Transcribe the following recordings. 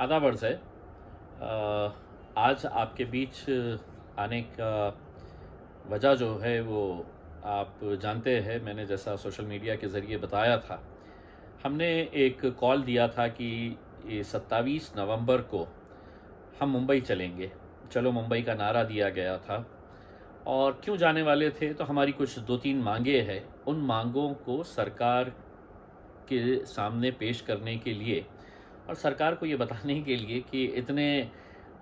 आदाब अर्ज़ है। आज आपके बीच आने का वजह जो है वो आप जानते हैं। मैंने जैसा सोशल मीडिया के ज़रिए बताया था, हमने एक कॉल दिया था कि ये 27 नवंबर को हम मुंबई चलेंगे। चलो मुंबई का नारा दिया गया था और क्यों जाने वाले थे, तो हमारी कुछ 2-3 मांगें हैं। उन मांगों को सरकार के सामने पेश करने के लिए और सरकार को ये बताने के लिए कि इतने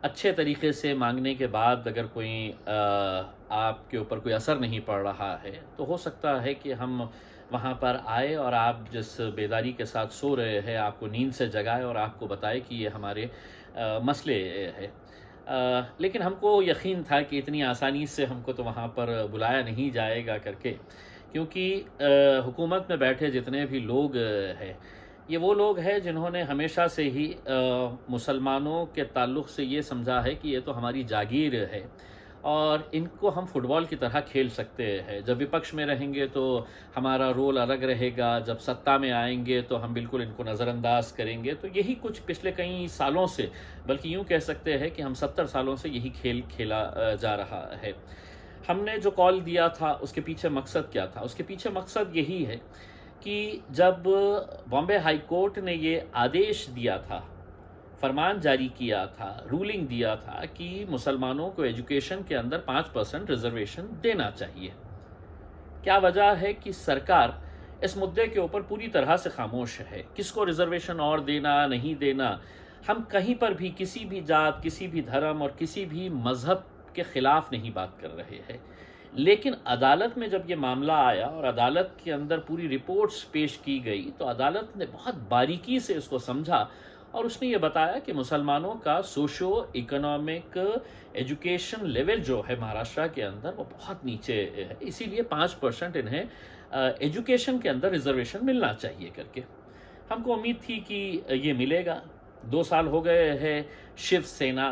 अच्छे तरीके से मांगने के बाद अगर कोई आपके ऊपर कोई असर नहीं पड़ रहा है, तो हो सकता है कि हम वहाँ पर आए और आप जिस बेदारी के साथ सो रहे हैं, आपको नींद से जगाए और आपको बताए कि ये हमारे मसले हैं। लेकिन हमको यकीन था कि इतनी आसानी से हमको तो वहाँ पर बुलाया नहीं जाएगा करके, क्योंकि हुकूमत में बैठे जितने भी लोग हैं, ये वो लोग हैं जिन्होंने हमेशा से ही मुसलमानों के ताल्लुक़ से ये समझा है कि ये तो हमारी जागीर है और इनको हम फुटबॉल की तरह खेल सकते हैं। जब विपक्ष में रहेंगे तो हमारा रोल अलग रहेगा, जब सत्ता में आएंगे तो हम बिल्कुल इनको नज़रअंदाज करेंगे। तो यही कुछ पिछले कई सालों से, बल्कि यूँ कह सकते हैं कि हम 70 सालों से यही खेल खेला जा रहा है। हमने जो कॉल दिया था उसके पीछे मकसद क्या था? उसके पीछे मकसद यही है कि जब बॉम्बे हाई कोर्ट ने ये आदेश दिया था, फरमान जारी किया था, रूलिंग दिया था कि मुसलमानों को एजुकेशन के अंदर 5% रिजर्वेशन देना चाहिए। क्या वजह है कि सरकार इस मुद्दे के ऊपर पूरी तरह से खामोश है? किसको रिजर्वेशन और देना, नहीं देना, हम कहीं पर भी किसी भी जात, किसी भी धर्म और किसी भी मज़हब के ख़िलाफ़ नहीं बात कर रहे हैं। लेकिन अदालत में जब ये मामला आया और अदालत के अंदर पूरी रिपोर्ट्स पेश की गई, तो अदालत ने बहुत बारीकी से इसको समझा और उसने ये बताया कि मुसलमानों का सोशो इकोनॉमिक एजुकेशन लेवल जो है महाराष्ट्र के अंदर वो बहुत नीचे है, इसीलिए 5% इन्हें एजुकेशन के अंदर रिजर्वेशन मिलना चाहिए करके। हमको उम्मीद थी कि ये मिलेगा। 2 साल हो गए हैं शिवसेना,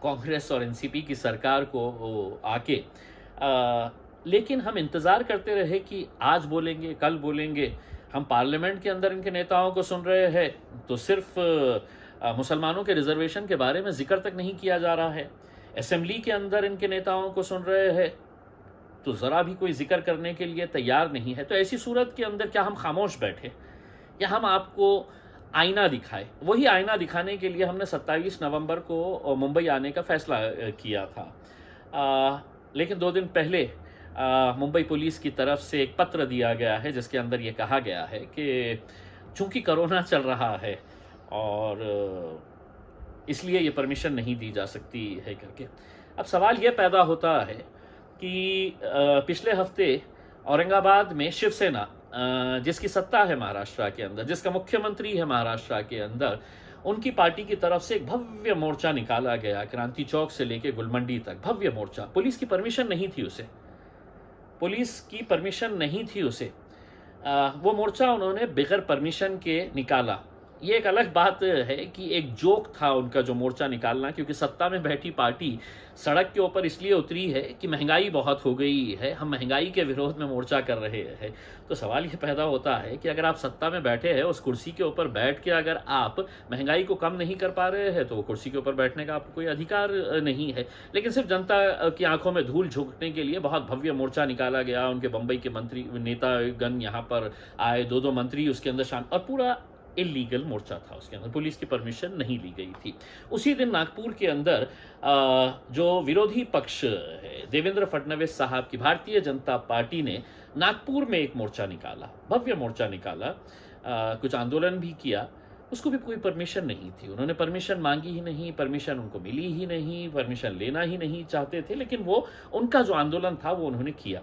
कांग्रेस और एनसीपी की सरकार को आके, लेकिन हम इंतज़ार करते रहे कि आज बोलेंगे, कल बोलेंगे। हम पार्लियामेंट के अंदर इनके नेताओं को सुन रहे हैं तो सिर्फ मुसलमानों के रिजर्वेशन के बारे में जिक्र तक नहीं किया जा रहा है। असेंबली के अंदर इनके नेताओं को सुन रहे हैं तो ज़रा भी कोई जिक्र करने के लिए तैयार नहीं है। तो ऐसी सूरत के अंदर क्या हम खामोश बैठे या हम आपको आईना दिखाए? वही आईना दिखाने के लिए हमने 27 नवंबर को मुंबई आने का फ़ैसला किया था। लेकिन 2 दिन पहले मुंबई पुलिस की तरफ से एक पत्र दिया गया है जिसके अंदर ये कहा गया है कि चूंकि कोरोना चल रहा है और इसलिए ये परमिशन नहीं दी जा सकती है करके। अब सवाल ये पैदा होता है कि पिछले हफ्ते औरंगाबाद में शिवसेना, जिसकी सत्ता है महाराष्ट्र के अंदर, जिसका मुख्यमंत्री है महाराष्ट्र के अंदर, उनकी पार्टी की तरफ से एक भव्य मोर्चा निकाला गया, क्रांति चौक से लेके गुलमंडी तक भव्य मोर्चा। पुलिस की परमिशन नहीं थी उसे, पुलिस की परमिशन नहीं थी उसे। वो मोर्चा उन्होंने बगैर परमिशन के निकाला। ये एक अलग बात है कि एक जोक था उनका जो मोर्चा निकालना, क्योंकि सत्ता में बैठी पार्टी सड़क के ऊपर इसलिए उतरी है कि महंगाई बहुत हो गई है, हम महंगाई के विरोध में मोर्चा कर रहे हैं। तो सवाल ये पैदा होता है कि अगर आप सत्ता में बैठे हैं, उस कुर्सी के ऊपर बैठ के अगर आप महंगाई को कम नहीं कर पा रहे हैं, तो वो कुर्सी के ऊपर बैठने का आपको कोई अधिकार नहीं है। लेकिन सिर्फ जनता की आंखों में धूल झोंकने के लिए बहुत भव्य मोर्चा निकाला गया। उनके बम्बई के मंत्री नेतागण यहाँ पर आए, 2-2 मंत्री उसके अंदर शामिल, और पूरा इलीगल मोर्चा था, उसके अंदर पुलिस की परमिशन नहीं ली गई थी। उसी दिन नागपुर के अंदर जो विरोधी पक्ष है, देवेंद्र फडणवीस साहब की भारतीय जनता पार्टी ने नागपुर में एक मोर्चा निकाला, भव्य मोर्चा निकाला, कुछ आंदोलन भी किया। उसको भी कोई परमिशन नहीं थी, उन्होंने परमिशन मांगी ही नहीं, परमिशन उनको मिली ही नहीं, परमिशन लेना ही नहीं चाहते थे, लेकिन वो उनका जो आंदोलन था वो उन्होंने किया।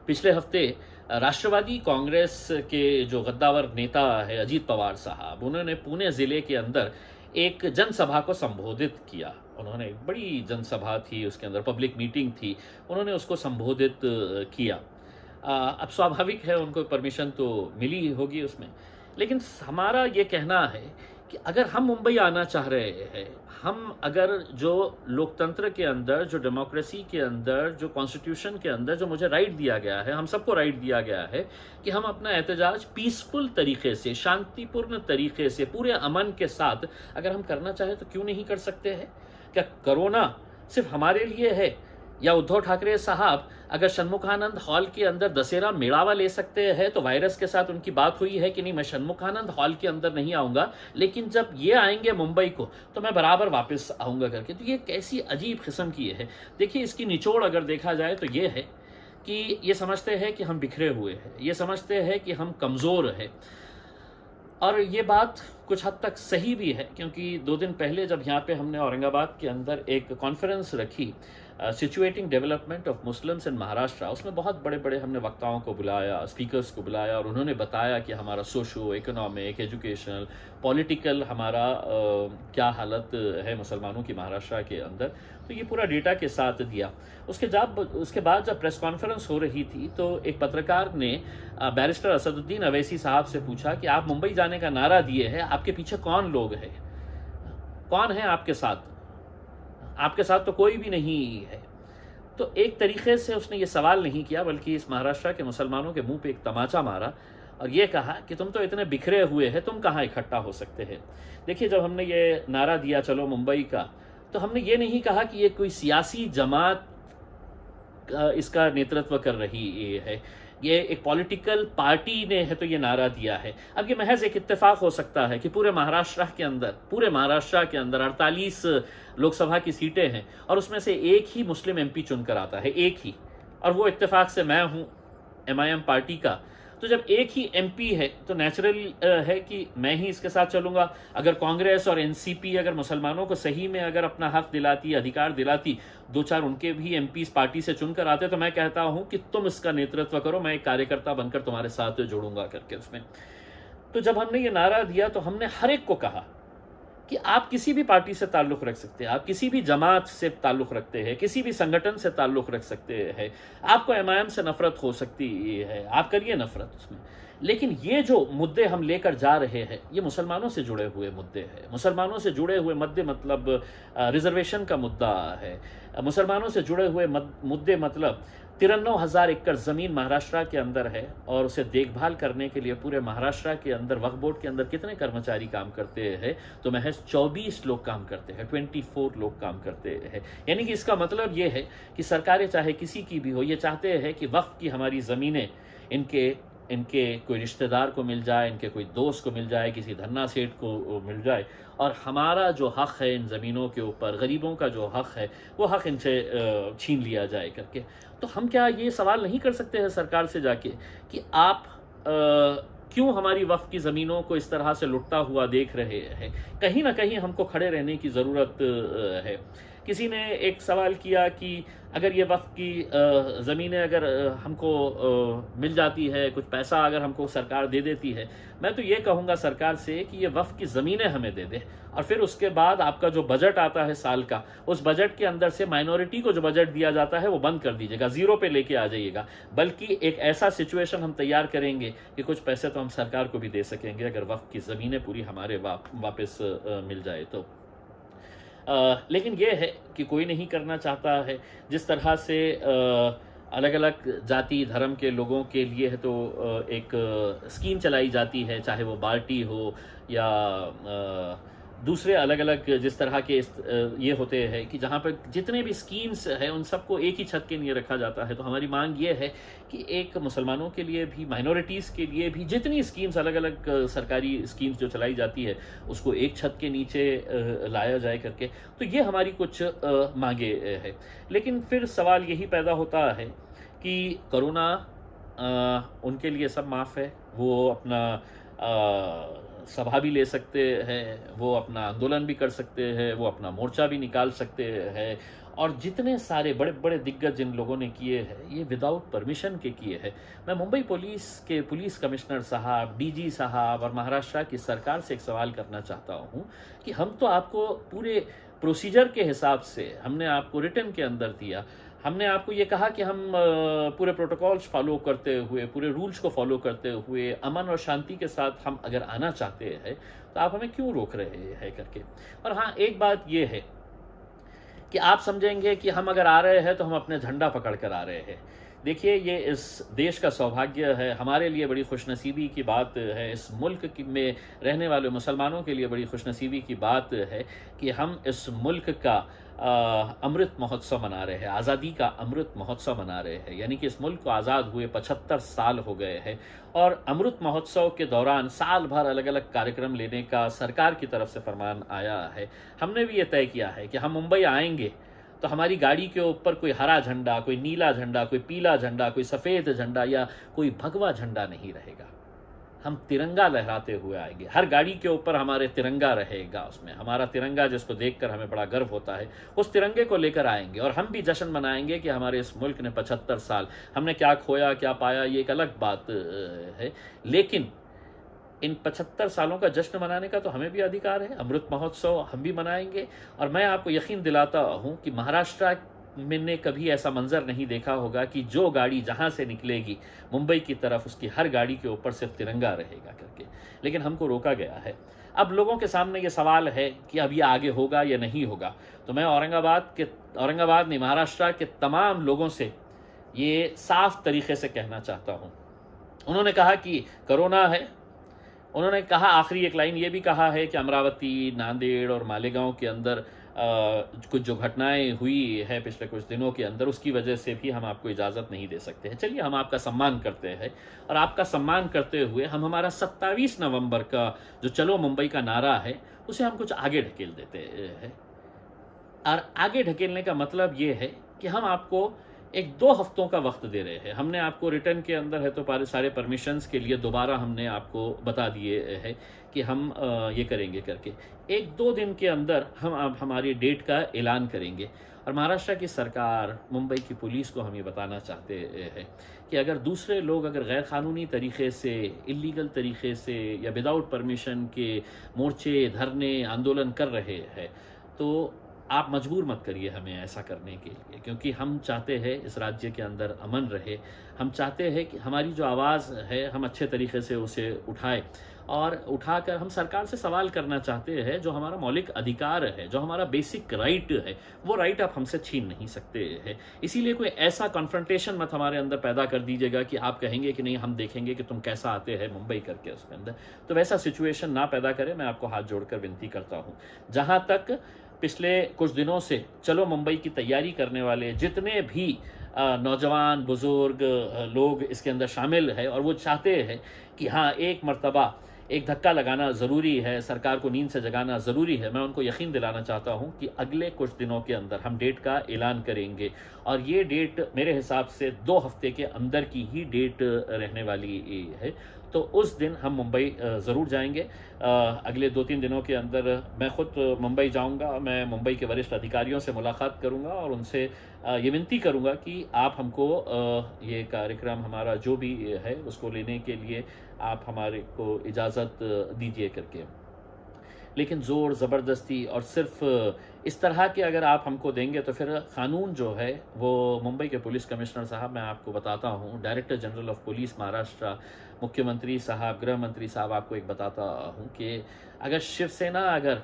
पिछले हफ्ते राष्ट्रवादी कांग्रेस के जो गद्दावर नेता है अजीत पवार साहब, उन्होंने पुणे ज़िले के अंदर एक जनसभा को संबोधित किया। उन्होंने एक बड़ी जनसभा थी, उसके अंदर पब्लिक मीटिंग थी, उन्होंने उसको संबोधित किया। अब स्वाभाविक है उनको परमिशन तो मिली होगी उसमें, लेकिन हमारा ये कहना है कि अगर हम मुंबई आना चाह रहे हैं, हम अगर जो लोकतंत्र के अंदर, जो डेमोक्रेसी के अंदर, जो कॉन्स्टिट्यूशन के अंदर जो मुझे राइट दिया गया है, हम सबको राइट दिया गया है कि हम अपना एहतजाज पीसफुल तरीके से, शांतिपूर्ण तरीके से, पूरे अमन के साथ अगर हम करना चाहें तो क्यों नहीं कर सकते हैं? क्या कोरोना सिर्फ हमारे लिए है? या उद्धव ठाकरे साहब अगर षणमुखानंद हॉल के अंदर दशहरा मेड़ावा ले सकते हैं तो वायरस के साथ उनकी बात हुई है कि नहीं, मैं षणमुखानंद हॉल के अंदर नहीं आऊंगा, लेकिन जब ये आएंगे मुंबई को तो मैं बराबर वापस आऊंगा करके। तो ये कैसी अजीब किस्म की है। देखिए, इसकी निचोड़ अगर देखा जाए तो ये है कि ये समझते हैं कि हम बिखरे हुए हैं, ये समझते हैं कि हम कमज़ोर हैं। और ये बात कुछ हद तक सही भी है, क्योंकि 2 दिन पहले जब यहाँ पे हमने औरंगाबाद के अंदर एक कॉन्फ्रेंस रखी, situating development of Muslims in Maharashtra, उसमें बहुत बड़े बड़े हमने वक्ताओं को बुलाया, स्पीकर्स को बुलाया, और उन्होंने बताया कि हमारा सोशो इकोनॉमिक, एजुकेशनल, पॉलिटिकल हमारा क्या हालत है मुसलमानों की महाराष्ट्र के अंदर। तो ये पूरा डेटा के साथ दिया। उसके बाद जब प्रेस कॉन्फ्रेंस हो रही थी तो एक पत्रकार ने बैरिस्टर असदुद्दीन अवैसी साहब से पूछा कि आप मुंबई जाने का नारा दिए हैं, आपके पीछे कौन लोग हैं, कौन है आपके साथ? आपके साथ तो कोई भी नहीं है। तो एक तरीके से उसने ये सवाल नहीं किया, बल्कि इस महाराष्ट्र के मुसलमानों के मुंह पे एक तमाचा मारा और ये कहा कि तुम तो इतने बिखरे हुए हैं, तुम कहाँ इकट्ठा हो सकते हैं। देखिए, जब हमने ये नारा दिया चलो मुंबई का, तो हमने ये नहीं कहा कि ये कोई सियासी जमात इसका नेतृत्व कर रही है, ये एक पॉलिटिकल पार्टी ने है तो ये नारा दिया है। अब ये महज एक इत्तेफाक हो सकता है कि पूरे महाराष्ट्र के अंदर 48 लोकसभा की सीटें हैं और उसमें से एक ही मुस्लिम एमपी चुनकर आता है, एक ही, और वो इत्तेफाक से मैं हूं एमआईएम पार्टी का। तो जब एक ही एमपी है तो नेचुरल है कि मैं ही इसके साथ चलूंगा। अगर कांग्रेस और एनसीपी अगर मुसलमानों को सही में अगर अपना हक दिलाती, अधिकार दिलाती, 2-4 उनके भी एमपी इस पार्टी से चुनकर आते, तो मैं कहता हूं कि तुम इसका नेतृत्व करो, मैं एक कार्यकर्ता बनकर तुम्हारे साथ जोड़ूंगा करके उसमें। तो जब हमने ये नारा दिया तो हमने हर एक को कहा कि आप किसी भी पार्टी से ताल्लुक़ रख सकते हैं, आप किसी भी जमात से ताल्लुक़ रखते हैं, किसी भी संगठन से ताल्लुक़ रख सकते हैं, आपको एमआईएम से नफ़रत हो सकती है, आप करिए नफ़रत उसमें, लेकिन ये जो मुद्दे हम लेकर जा रहे हैं ये मुसलमानों से जुड़े हुए मुद्दे हैं। मुसलमानों से जुड़े हुए मुद्दे मतलब रिजर्वेशन का मुद्दा है, मुसलमानों से जुड़े हुए मुद्दे मतलब 93,000 एकड़ ज़मीन महाराष्ट्र के अंदर है और उसे देखभाल करने के लिए पूरे महाराष्ट्र के अंदर वक्फ बोर्ड के अंदर कितने कर्मचारी काम करते हैं, तो महज 24 लोग काम करते हैं, 24 लोग काम करते हैं। यानी कि इसका मतलब ये है कि सरकारें चाहे किसी की भी हो, ये चाहते हैं कि वक्फ की हमारी ज़मीनें इनके कोई रिश्तेदार को मिल जाए, इनके कोई दोस्त को मिल जाए, किसी धन्ना सेठ को मिल जाए, और हमारा जो हक़ है इन ज़मीनों के ऊपर, गरीबों का जो हक़ है, वो हक़ इनसे छीन लिया जाए करके। तो हम क्या ये सवाल नहीं कर सकते हैं सरकार से जाके कि आप क्यों हमारी वक्फ की ज़मीनों को इस तरह से लुटता हुआ देख रहे हैं? कहीं ना कहीं हमको खड़े रहने की ज़रूरत है। किसी ने एक सवाल किया कि अगर ये वक्फ की ज़मीनें अगर हमको मिल जाती है, कुछ पैसा अगर हमको सरकार दे देती है, मैं तो ये कहूँगा सरकार से कि ये वक्फ की ज़मीनें हमें दे दे, और फिर उसके बाद आपका जो बजट आता है साल का, उस बजट के अंदर से माइनॉरिटी को जो बजट दिया जाता है वो बंद कर दीजिएगा, 0 पे लेके आ जाइएगा। बल्कि एक ऐसा सिचुएशन हम तैयार करेंगे कि कुछ पैसे तो हम सरकार को भी दे सकेंगे अगर वक्फ की ज़मीनें पूरी हमारे वापस मिल जाए तो। लेकिन ये है कि कोई नहीं करना चाहता है। जिस तरह से अलग अलग जाति धर्म के लोगों के लिए है तो एक स्कीम चलाई जाती है, चाहे वो बार्टी हो या दूसरे अलग अलग जिस तरह के ये होते हैं कि जहाँ पर जितने भी स्कीम्स हैं उन सबको एक ही छत के नीचे रखा जाता है। तो हमारी मांग ये है कि एक मुसलमानों के लिए भी, माइनॉरिटीज़ के लिए भी जितनी स्कीम्स अलग अलग सरकारी स्कीम्स जो चलाई जाती है उसको एक छत के नीचे लाया जाए करके। तो ये हमारी कुछ मांगे है। लेकिन फिर सवाल यही पैदा होता है कि कोरोना उनके लिए सब माफ़ है, वो अपना सभा भी ले सकते हैं, वो अपना आंदोलन भी कर सकते हैं, वो अपना मोर्चा भी निकाल सकते हैं, और जितने सारे बड़े बड़े दिग्गज जिन लोगों ने किए हैं ये विदाउट परमिशन के किए हैं। मैं मुंबई पुलिस के पुलिस कमिश्नर साहब, डीजी साहब और महाराष्ट्र की सरकार से एक सवाल करना चाहता हूँ कि हम तो आपको पूरे प्रोसीजर के हिसाब से हमने आपको रिटर्न के अंदर दिया, हमने आपको ये कहा कि हम पूरे प्रोटोकॉल्स फॉलो करते हुए, पूरे रूल्स को फॉलो करते हुए, अमन और शांति के साथ हम अगर आना चाहते हैं, तो आप हमें क्यों रोक रहे हैं करके। और हाँ, एक बात ये है कि आप समझेंगे कि हम अगर आ रहे हैं तो हम अपने झंडा पकड़ कर आ रहे हैं। देखिए, ये इस देश का सौभाग्य है, हमारे लिए बड़ी खुशनसीबी की बात है, इस मुल्क में रहने वाले मुसलमानों के लिए बड़ी खुशनसीबी की बात है कि हम इस मुल्क का अमृत महोत्सव मना रहे हैं, आज़ादी का अमृत महोत्सव मना रहे हैं। यानी कि इस मुल्क को आज़ाद हुए 75 साल हो गए हैं, और अमृत महोत्सव के दौरान साल भर अलग अलग कार्यक्रम लेने का सरकार की तरफ से फरमान आया है। हमने भी ये तय किया है कि हम मुंबई आएंगे तो हमारी गाड़ी के ऊपर कोई हरा झंडा, कोई नीला झंडा, कोई पीला झंडा, कोई सफ़ेद झंडा या कोई भगवा झंडा नहीं रहेगा। हम तिरंगा लहराते हुए आएंगे। हर गाड़ी के ऊपर हमारे तिरंगा रहेगा, उसमें हमारा तिरंगा जिसको देखकर हमें बड़ा गर्व होता है, उस तिरंगे को लेकर आएंगे। और हम भी जश्न मनाएंगे कि हमारे इस मुल्क ने 75 साल, हमने क्या खोया क्या पाया ये एक अलग बात है, लेकिन इन 75 सालों का जश्न मनाने का तो हमें भी अधिकार है। अमृत महोत्सव हम भी मनाएंगे। और मैं आपको यकीन दिलाता हूं कि महाराष्ट्र मैंने कभी ऐसा मंजर नहीं देखा होगा कि जो गाड़ी जहां से निकलेगी मुंबई की तरफ, उसकी हर गाड़ी के ऊपर सिर्फ तिरंगा रहेगा करके। लेकिन हमको रोका गया है। अब लोगों के सामने ये सवाल है कि अब ये आगे होगा या नहीं होगा। तो मैं औरंगाबाद नहीं, महाराष्ट्र के तमाम लोगों से ये साफ तरीके से कहना चाहता हूँ। उन्होंने कहा कि कोरोना है, उन्होंने कहा, आखिरी एक लाइन ये भी कहा है कि अमरावती, नांदेड़ और मालेगांव के अंदर कुछ जो घटनाएं हुई है पिछले कुछ दिनों के अंदर, उसकी वजह से भी हम आपको इजाज़त नहीं दे सकते हैं। चलिए, हम आपका सम्मान करते हैं, और आपका सम्मान करते हुए हम हमारा 27 नवंबर का जो चलो मुंबई का नारा है उसे हम कुछ आगे ढकेल देते हैं। और आगे ढकेलने का मतलब ये है कि हम आपको एक 2 हफ्तों का वक्त दे रहे हैं। हमने आपको रिटर्न के अंदर है तो सारे परमिशंस के लिए दोबारा हमने आपको बता दिए हैं कि हम ये करेंगे करके। 1-2 दिन के अंदर हम अब हमारी डेट का ऐलान करेंगे। और महाराष्ट्र की सरकार, मुंबई की पुलिस को हम ये बताना चाहते हैं कि अगर दूसरे लोग अगर गैर कानूनी तरीके से, इलीगल तरीके से या विदाउट परमिशन के मोर्चे, धरने, आंदोलन कर रहे हैं, तो आप मजबूर मत करिए हमें ऐसा करने के लिए, क्योंकि हम चाहते हैं इस राज्य के अंदर अमन रहे। हम चाहते हैं कि हमारी जो आवाज़ है हम अच्छे तरीके से उसे उठाएं, और उठाकर हम सरकार से सवाल करना चाहते हैं। जो हमारा मौलिक अधिकार है, जो हमारा बेसिक राइट है, वो राइट आप हमसे छीन नहीं सकते हैं। इसीलिए कोई ऐसा कॉन्फ्रंटेशन मत हमारे अंदर पैदा कर दीजिएगा कि आप कहेंगे कि नहीं, हम देखेंगे कि तुम कैसा आते हैं मुंबई करके उसके अंदर। तो वैसा सिचुएशन ना पैदा करें, मैं आपको हाथ जोड़कर विनती करता हूँ। जहाँ तक पिछले कुछ दिनों से चलो मुंबई की तैयारी करने वाले जितने भी नौजवान, बुजुर्ग लोग इसके अंदर शामिल है, और वो चाहते हैं कि हाँ, एक मर्तबा एक धक्का लगाना ज़रूरी है, सरकार को नींद से जगाना ज़रूरी है, मैं उनको यकीन दिलाना चाहता हूँ कि अगले कुछ दिनों के अंदर हम डेट का ऐलान करेंगे। और ये डेट मेरे हिसाब से 2 हफ्ते के अंदर की ही डेट रहने वाली है। तो उस दिन हम मुंबई ज़रूर जाएंगे। अगले 2-3 दिनों के अंदर मैं खुद मुंबई जाऊंगा। मैं मुंबई के वरिष्ठ अधिकारियों से मुलाकात करूंगा और उनसे ये विनती करूंगा कि आप हमको ये कार्यक्रम हमारा जो भी है उसको लेने के लिए आप हमारे को इजाज़त दीजिए करके। लेकिन ज़ोर ज़बरदस्ती और सिर्फ इस तरह के अगर आप हमको देंगे तो फिर कानून जो है वो मुंबई के पुलिस कमिश्नर साहब, मैं आपको बताता हूँ, director general of police Maharashtra, मुख्यमंत्री साहब, गृह मंत्री साहब, आपको एक बताता हूँ कि अगर शिवसेना अगर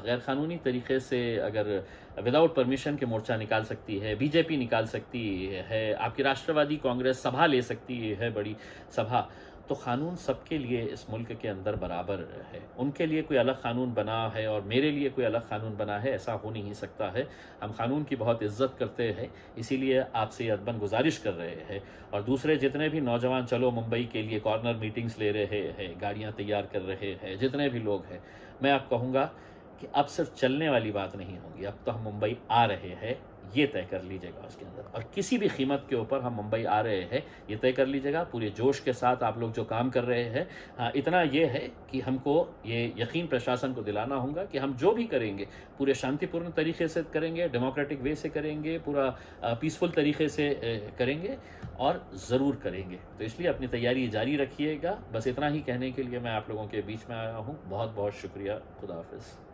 गैर कानूनी तरीके से अगर विदाउट परमिशन के मोर्चा निकाल सकती है, बीजेपी निकाल सकती है, आपकी राष्ट्रवादी कांग्रेस सभा ले सकती है, बड़ी सभा, तो कानून सबके लिए इस मुल्क के अंदर बराबर है। उनके लिए कोई अलग कानून बना है और मेरे लिए कोई अलग कानून बना है, ऐसा हो नहीं सकता है। हम कानून की बहुत इज्जत करते हैं, इसीलिए आपसे अदबन गुजारिश कर रहे हैं। और दूसरे जितने भी नौजवान चलो मुंबई के लिए कॉर्नर मीटिंग्स ले रहे हैं, गाड़ियाँ तैयार कर रहे हैं, जितने भी लोग हैं, मैं आप कहूँगा कि अब सिर्फ चलने वाली बात नहीं होगी, अब तो हम मुंबई आ रहे हैं, ये तय कर लीजिएगा उसके अंदर। और किसी भी कीमत के ऊपर हम मुंबई आ रहे हैं, ये तय कर लीजिएगा। पूरे जोश के साथ आप लोग जो काम कर रहे हैं, हाँ, इतना ये है कि हमको ये यकीन प्रशासन को दिलाना होगा कि हम जो भी करेंगे पूरे शांतिपूर्ण तरीके से करेंगे, डेमोक्रेटिक वे से करेंगे, पूरा पीसफुल तरीके से करेंगे और ज़रूर करेंगे। तो इसलिए अपनी तैयारी जारी रखिएगा। बस इतना ही कहने के लिए मैं आप लोगों के बीच में आया हूँ। बहुत बहुत शुक्रिया। खुदा हाफिज़।